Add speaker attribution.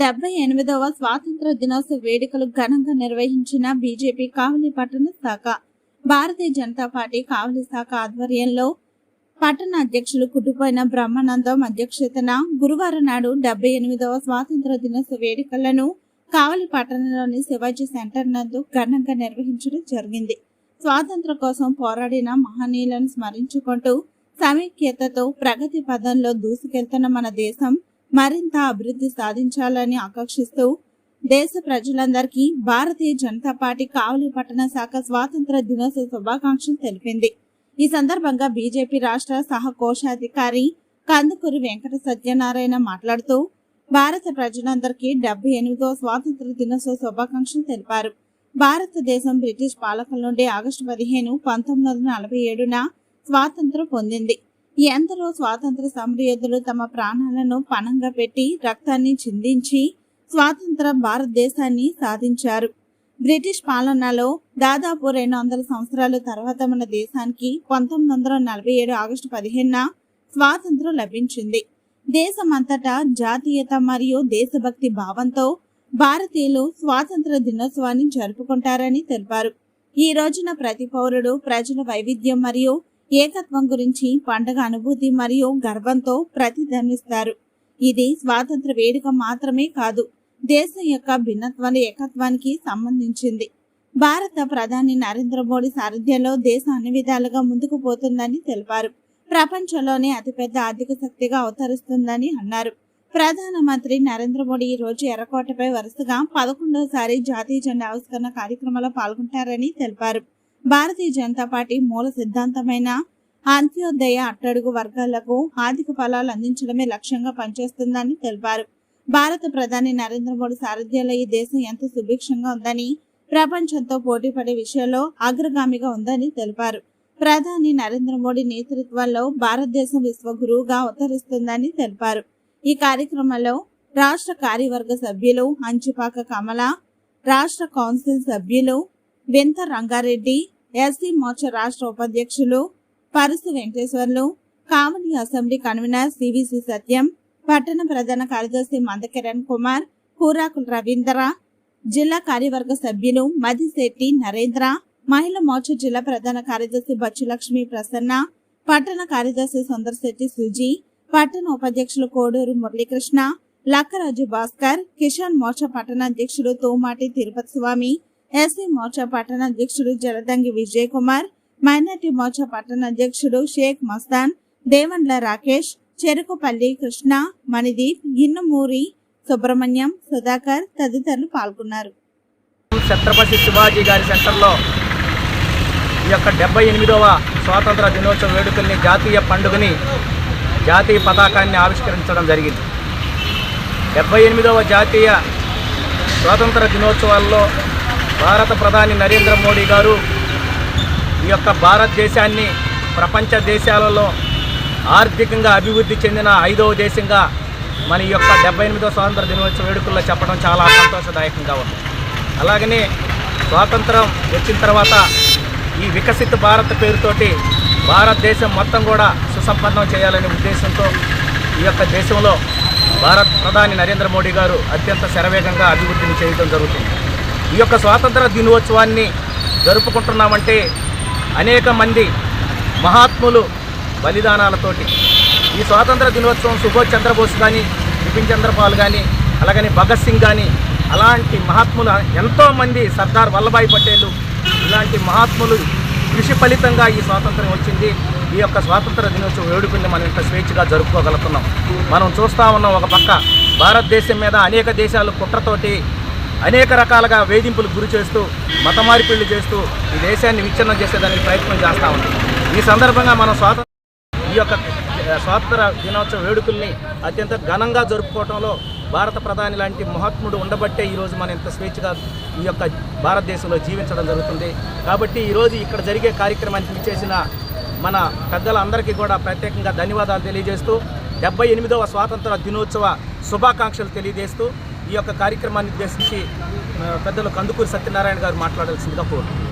Speaker 1: 78వ స్వాతంత్ర దినోత్సవ వేడుకలు ఘనంగా నిర్వహించిన బీజేపీ కావలి పట్టణ శాఖ, భారతీయ జనతా పార్టీ కావలి శాఖ ఆధ్వర్యంలో పట్టణ అధ్యక్షులు కుట్టుపోయిన బ్రహ్మానందం అధ్యక్షతన గురువారం నాడు 78వ స్వాతంత్ర దినోత్సవ వేడుకలను కావలి పట్టణంలోని శివాజీ సెంటర్ నందు ఘనంగా నిర్వహించడం జరిగింది. స్వాతంత్ర కోసం పోరాడిన మహనీయులను స్మరించుకుంటూ సమైక్యతతో ప్రగతి పదంలో దూసుకెళ్తున్న మన దేశం మరింత అభివృద్ధి సాధించాలని ఆకాంక్షిస్తూ దేశ ప్రజలందరికీ భారతీయ జనతా పార్టీ కావలి పట్టణ శాఖ స్వాతంత్ర దినోత్సవ శుభాకాంక్షలు తెలిపింది. ఈ సందర్భంగా బీజేపీ రాష్ట్ర సహ కోశాధికారి కందుకూరి వెంకట సత్యనారాయణ మాట్లాడుతూ భారత ప్రజలందరికీ 78వ స్వాతంత్ర దినోత్సవ శుభాకాంక్షలు తెలిపారు. భారతదేశం బ్రిటిష్ పాలకుల నుండి ఆగస్టు 15, 1947న స్వాతంత్రం పొందింది. ఎందరో స్వాతంత్ర సమరయోధులు తమ ప్రాణాలను పణంగా పెట్టి రక్తాన్ని చిందించి స్వాతంత్ర భారతదేశాన్ని సాధించారు. బ్రిటిష్ పాలనలో దాదాపు 200 సంవత్సరాల తర్వాత మన దేశానికి 1947 ఆగస్టు 15న స్వాతంత్రం లభించింది. దేశమంతటా జాతీయత మరియు దేశభక్తి భావంతో భారతీయులు స్వాతంత్ర దినోత్సవాన్ని జరుపుకుంటారని తెలిపారు. ఈ రోజున ప్రతి పౌరుడు ప్రజల వైవిధ్యం మరియు ఏకత్వం గురించి పండగ అనుభూతి మరియు గర్వంతో ప్రతిధ్వనిస్తారు. ఇది స్వాతంత్ర వేడుక మాత్రమే కాదు, దేశం యొక్క భిన్నత్వాల ఏకత్వానికి సంబంధించింది. భారత ప్రధాని నరేంద్ర మోడీ సారథ్యంలో దేశం అన్ని విధాలుగా ముందుకు పోతుందని తెలిపారు. ప్రపంచంలోనే అతిపెద్ద ఆర్థిక శక్తిగా అవతరిస్తుందని అన్నారు. ప్రధానమంత్రి నరేంద్ర మోడీ ఈ రోజు ఎర్రకోటపై వరుసగా 11వసారి జాతీయ జెండా ఆవిష్కరణ కార్యక్రమంలో పాల్గొంటారని తెలిపారు. భారతీయ జనతా పార్టీ మూల సిద్ధాంతమైన అంత్యోదయ అట్టడుగు వర్గాలకు ఆర్థిక ఫలాలు అందించడమే లక్ష్యంగా పనిచేస్తుందని తెలిపారు. భారత ప్రధాని నరేంద్ర మోడీ సారథ్యంలో ఈ దేశం ఎంత సుభిక్షంగా ఉందని, ప్రపంచంతో పోటీపడే విషయంలో అగ్రగామిగా ఉందని తెలిపారు. ప్రధాని నరేంద్ర మోడీ నేతృత్వంలో భారతదేశం విశ్వగురువుగా అవతరిస్తుందని తెలిపారు. ఈ కార్యక్రమంలో రాష్ట్ర కార్యవర్గ సభ్యులు అంచుపాక కమల, రాష్ట్ర కౌన్సిల్ సభ్యులు వింత రంగారెడ్డి, ఎస్సీ మోర్చా రాష్ట్ర ఉపాధ్యక్షులు పరుసు వెంకటేశ్వర్లు, కావలి అసెంబ్లీ కన్వీనర్ సివిసి సత్యం, పట్టణ ప్రధాన కార్యదర్శి మందకిరణ్ కుమార్, కూరాకుల రవీంద్ర, జిల్లా కార్యవర్గ సభ్యులు మదిశెట్టి నరేంద్ర, మహిళా మోర్చా జిల్లా ప్రధాన కార్యదర్శి బచ్చులక్ష్మి ప్రసన్న, పట్టణ కార్యదర్శి సుందర్శెట్టి సుజీ, పట్టణ ఉపాధ్యక్షులు కోడూరు మురళీకృష్ణ, లక్కరాజు భాస్కర్, కిసాన్ మోర్చా పట్టణ అధ్యక్షుడు తోమాటి తిరుపతి స్వామి, ఎస్సీ మోర్చా పట్టణ అధ్యక్షుడు జలదంగి విజయ్ కుమార్, మైనార్టీ మోర్చా పట్టణ అధ్యక్షుడు షేక్ మస్తాన్, దేవండ్ల రాకేష్, చెరుకుపల్లి కృష్ణ, మణిదీప్, ఇన్నుమూరి సుబ్రహ్మణ్యం, సుధాకర్ తదితరులు పాల్గొన్నారు.
Speaker 2: ఛత్రపతి శివాజీ గారి సెంటర్లో ఈ యొక్క 78వ స్వాతంత్ర దినోత్సవ వేడుకల్ని, జాతీయ పండుగని, జాతీయ పతాకాన్ని ఆవిష్కరించడం జరిగింది. 78వ జాతీయ స్వాతంత్ర దినోత్సవాల్లో భారత ప్రధాని నరేంద్ర మోడీ గారు ఈ యొక్క భారతదేశాన్ని ప్రపంచ దేశాలలో ఆర్థికంగా అభివృద్ధి చెందిన 5వ దేశంగా మన ఈ యొక్క 78వ స్వాతంత్ర దినోత్సవ వేడుకల్లో చెప్పడం చాలా సంతోషదాయకంగా ఉంది. అలాగనే స్వాతంత్రం వచ్చిన తర్వాత ఈ వికసిత భారత్ పేరుతోటి భారతదేశం మొత్తం కూడా సుసంపన్నం చేయాలనే ఉద్దేశంతో ఈ యొక్క దేశంలో భారత ప్రధాని నరేంద్ర మోడీ గారు అత్యంత శరవేగంగా అభివృద్ధిని చేయడం జరుగుతుంది. ఈ యొక్క స్వాతంత్ర దినోత్సవాన్ని జరుపుకుంటున్నామంటే అనేక మంది మహాత్ములు బలిదానాలతోటి ఈ స్వాతంత్ర దినోత్సవం సుభాష్ చంద్రబోస్ కానీ, బిపిన్ చంద్రపాల్ కానీ, అలాగని భగత్ సింగ్ కానీ, అలాంటి మహాత్ములు ఎంతోమంది, సర్దార్ వల్లభాయ్ పటేల్, ఇలాంటి మహాత్ములు కృషి ఫలితంగా ఈ స్వాతంత్రం వచ్చింది. ఈ యొక్క స్వాతంత్ర దినోత్సవ వేడుకల్ని మనం ఇంత స్వేచ్ఛగా జరుపుకోగలుగుతున్నాం. మనం చూస్తూ ఉన్నాం, ఒక పక్క భారతదేశం మీద అనేక దేశాలు కుట్రతోటి అనేక రకాలుగా వేధింపులు గురి చేస్తూ, మత మార్పిళ్లు చేస్తూ ఈ దేశాన్ని విచ్ఛిన్నం చేసేదానికి ప్రయత్నం చేస్తూ ఉంది. ఈ సందర్భంగా మనం ఈ యొక్క స్వాతంత్ర దినోత్సవ వేడుకల్ని అత్యంత ఘనంగా జరుపుకోవడంలో భారత ప్రధాని లాంటి మహాత్ముడు ఉండబట్టే ఈరోజు మనం ఇంత స్వేచ్ఛగా ఈ యొక్క భారతదేశంలో జీవించడం జరుగుతుంది. కాబట్టి ఈరోజు ఇక్కడ జరిగే కార్యక్రమానికి విచ్చేసిన మన పెద్దలందరికీ కూడా ప్రత్యేకంగా ధన్యవాదాలు తెలియజేస్తూ 78వ స్వాతంత్ర దినోత్సవ శుభాకాంక్షలు తెలియజేస్తూ ఈ యొక్క కార్యక్రమాన్ని ఉద్దేశించి పెద్దలు కందుకూరి సత్యనారాయణ గారు మాట్లాడాల్సిందిగా కోరుతున్నాను.